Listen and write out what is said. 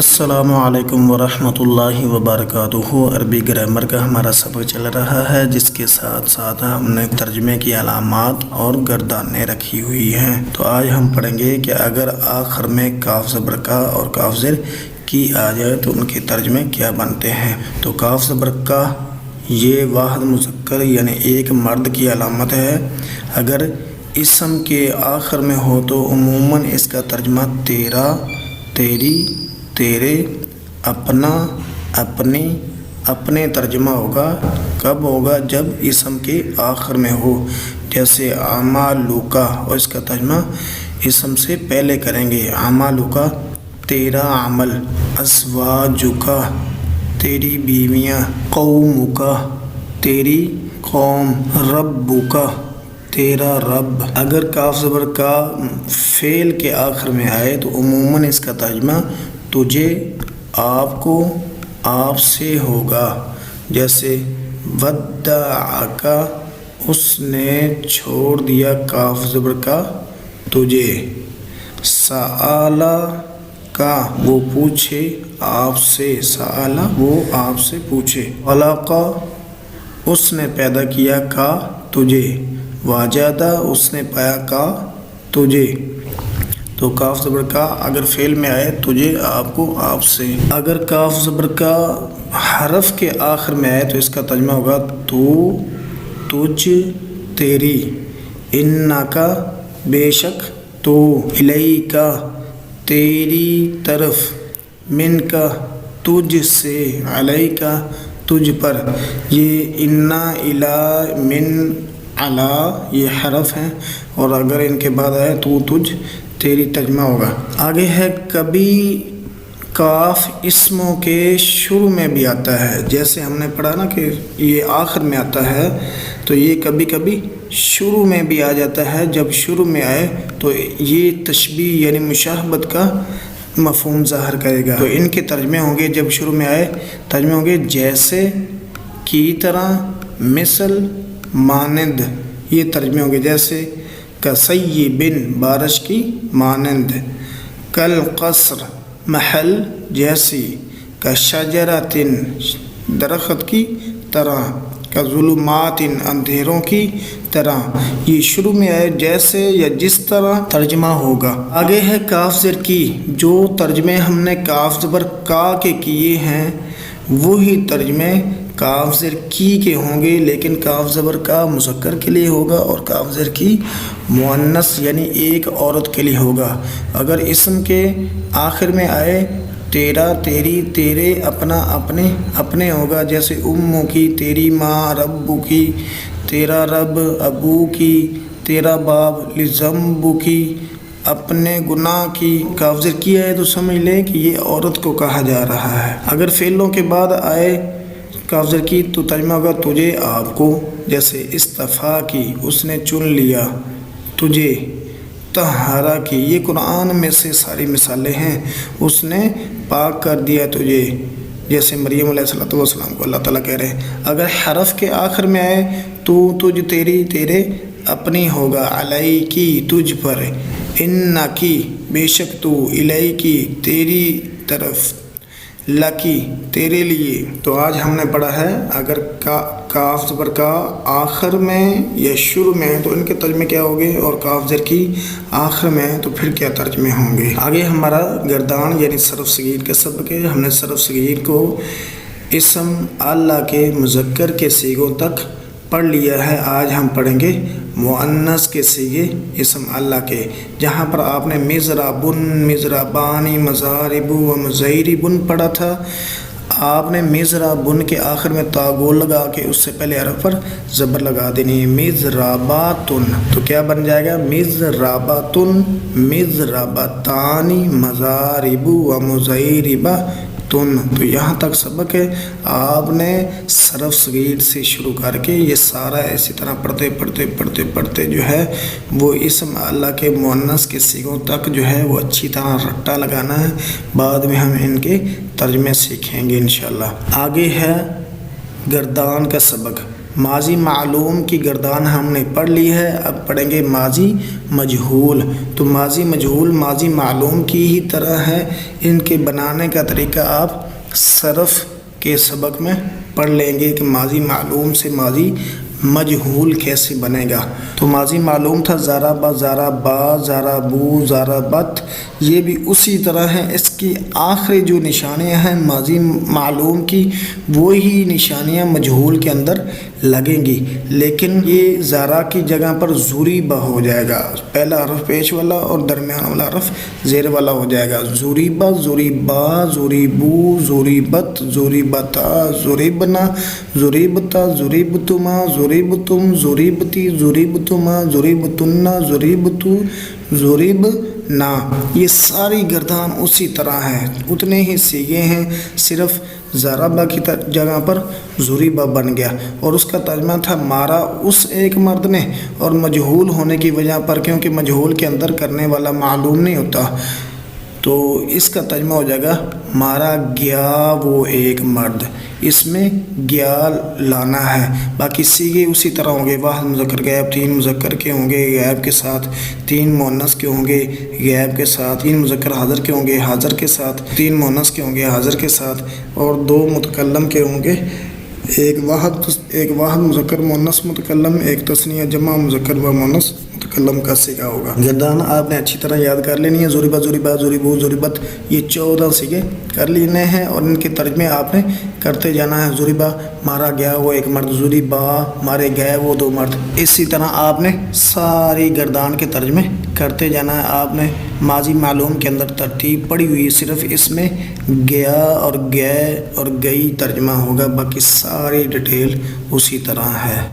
السلام علیکم ورحمۃ اللہ وبرکاتہ۔ عربی گرامر کا ہمارا سبق چل رہا ہے، جس کے ساتھ ساتھ ہم نے ترجمے کی علامات اور گردانیں رکھی ہوئی ہیں۔ تو آج ہم پڑھیں گے کہ اگر آخر میں کاف زبر کا اور کاف زیر کی آ جائے تو ان کے ترجمے کیا بنتے ہیں۔ تو کاف زبر کا یہ واحد مذکر یعنی ایک مرد کی علامت ہے۔ اگر اسم کے آخر میں ہو تو عموماً اس کا ترجمہ تیرا، تیری، تیرے، اپنا، اپنی، اپنے ترجمہ ہوگا۔ کب ہوگا؟ جب اسم کے آخر میں ہو، جیسے اعمالک، اور اس کا ترجمہ اسم سے پہلے کریں گے۔ اعمالک تیرا عمل، ازواجک تیری بیویاں، قومک تیری قوم، ربک تیرا رب۔ اگر کاف زبر کا فعل کے آخر میں آئے تو عموماً اس کا ترجمہ تجھے، آپ کو، آپ سے ہوگا، جیسے ودعک اس نے چھوڑ دیا کاف زبر کا تجھے، سأل کا وہ پوچھے آپ سے، سأل وہ آپ سے پوچھے، خلق اس نے پیدا کیا کا تجھے، وجد اس نے پایا کا تجھے۔ تو کاف زبر کا اگر فعل میں آئے تجھے، آپ کو، آپ سے۔ اگر کاف زبر کا حرف کے آخر میں آئے تو اس کا ترجمہ ہوگا تو، تجھ، تیری، انکا بے شک تو، الیکا تیری طرف، منکا تجھ سے، علیکا تجھ پر۔ یہ انا، الی، من، علی یہ حرف ہیں، اور اگر ان کے بعد آئے تو، تجھ، تیری ترجمہ ہوگا۔ آگے ہے کبھی کاف اسموں کے شروع میں بھی آتا ہے، جیسے ہم نے پڑھا نا کہ یہ آخر میں آتا ہے، تو یہ کبھی کبھی شروع میں بھی آ جاتا ہے۔ جب شروع میں آئے تو یہ تشبیہ یعنی مشابہت کا مفہوم ظاہر کرے گا۔ تو ان کے ترجمے ہوں گے، جب شروع میں آئے ترجمے ہوں گے جیسے، کی طرح، مثل، مانند، یہ ترجمے ہوں گے، جیسے کصیب بارش کی مانند، کالقصر محل جیسی، کشجرۃ درخت کی طرح، کظلمات اندھیروں کی طرح۔ یہ شروع میں آئے جیسے یا جس طرح ترجمہ ہوگا۔ آگے ہے کاف زیر کی۔ جو ترجمے ہم نے کاف زبر کا کے کیے ہیں وہی ترجمے کاف زیر کی کے ہوں گے، لیکن کاف زبر کا مذکر کے لیے ہوگا اور کاف زیر کی مؤنث یعنی ایک عورت کے لیے ہوگا۔ اگر اسم کے آخر میں آئے تیرا، تیری، تیرے، اپنا، اپنے، اپنے ہوگا، جیسے امو کی تیری ماں، ربو کی تیرا رب، ابو کی تیرا باپ، لذنبو کی اپنے گناہ کی۔ کاف زیر کی آئے تو سمجھ لیں کہ یہ عورت کو کہا جا رہا ہے۔ اگر فعلوں کے بعد آئے کاف زیر کی تو ترجمہ ہوگا تجھے، آپ کو، جیسے اصطفیٰ کی اس نے چن لیا تجھے، طہرا کی یہ قرآن میں سے ساری مثالیں ہیں، اس نے پاک کر دیا تجھے، جیسے مریم علیہ السلام کو اللہ تعالیٰ کہہ رہے ہیں۔ اگر حرف کے آخر میں آئے تو، تجھ، تیری، تیرے، اپنی ہوگا، علیکی تجھ پر، انکی بے شک تو، الیکی تیری طرف، لکی تیرے لیے۔ تو آج ہم نے پڑھا ہے اگر کاف زبر کا آخر میں یا شروع میں تو ان کے ترجمے کیا ہوں گے، اور کاف زیر کی آخر میں تو پھر کیا ترجمے ہوں گے۔ آگے ہمارا گردان یعنی صرف صغیر کا سبق ہے۔ ہم نے صرف صغیر کو اسم اللہ کے مذکر کے صیغوں تک پڑھ لیا ہے۔ آج ہم پڑھیں گے مؤنث کے صیغے اسم اللہ کے، جہاں پر آپ نے مضربن، مضربانی، مضارب و مضیربن پڑھا تھا۔ آپ نے مضربن کے آخر میں تا گول لگا کے اس سے پہلے حرف پر زبر لگا دینی ہے، مضرباتن، تو کیا بن جائے گا؟ مضرباتن، مضربتانی، مضارب و مضیربتن۔ تو یہاں تک سبق ہے۔ آپ نے صرف صغیر سے شروع کر کے یہ سارا اسی طرح پڑھتے جو ہے وہ اسم اللہ کے مؤنث کے صیغوں تک جو ہے وہ اچھی طرح رٹا لگانا ہے۔ بعد میں ہم ان کے ترجمے سیکھیں گے انشاءاللہ۔ آگے ہے گردان کا سبق۔ ماضی معلوم کی گردان ہم نے پڑھ لی ہے، اب پڑھیں گے ماضی مجہول۔ تو ماضی مجہول ماضی معلوم کی ہی طرح ہے، ان کے بنانے کا طریقہ آپ صرف کے سبق میں پڑھ لیں گے کہ ماضی معلوم سے ماضی مجہول کیسے بنے گا۔ تو ماضی معلوم تھا ضرب، ضربا، ضربو، ضربت، یہ بھی اسی طرح ہے۔ اس کی آخری جو نشانیاں ہیں ماضی معلوم کی وہی نشانیاں مجہول کے اندر لگیں گی، لیکن یہ ذرا کی جگہ پر ضریب ہو جائے گا، پہلا حرف پیش والا اور درمیان والا حرف زیر والا ہو جائے گا۔ ضریب، ضریبا، ضریبو، ضریبت، ضریبتا، ضریبنا، ضریبتا، ضریبتما، ضریبتم، ضریبتی، ضریبتما، ضریبتنا، ضریبتو، ضریبنا، یہ ساری گردان اسی طرح ہے، اتنے ہی سیغے ہیں، صرف ضربہ کی جگہ پر ضریبہ بن گیا۔ اور اس کا ترجمہ تھا مارا اس ایک مرد نے، اور مجہول ہونے کی وجہ پر کیونکہ مجہول کے اندر کرنے والا معلوم نہیں ہوتا تو اس کا ترجمہ ہو جائے گا مارا گیا وہ ایک مرد، اس میں گیا لانا ہے۔ باقی سیغے اسی طرح ہوں گے، واحد مذکر غائب، 3 مذکر کے ہوں گے غائب کے ساتھ، 3 مؤنث کے ہوں گے غائب کے ساتھ، 3 مذکر حاضر کے ہوں گے حاضر کے ساتھ، 3 مؤنث کے ہوں گے حاضر کے ساتھ، اور 2 متکلم کے ہوں گے، ایک واحد مذکر مؤنث متکلم، ایک تثنیہ جمع مذکر و مؤنث متکلم کا سیغہ ہوگا۔ گردان آپ نے اچھی طرح یاد کر لینی ہے، ضریبہ، ضریبہ، ضریبو، ضریبت، یہ 14 سیغے کر لینے ہیں اور ان کے ترجمے آپ نے کرتے جانا ہے۔ ضریبہ مارا گیا وہ ایک مرد، ضریبہ مارے گئے وہ 2 مرد، اسی طرح آپ نے ساری گردان کے ترجمے کرتے جانا ہے۔ آپ نے ماضی معلوم کے اندر ترتیب پڑھی ہوئی، صرف اس میں گیا اور گئے اور گئی ترجمہ ہوگا، باقی ساری ڈیٹیل اسی طرح ہے۔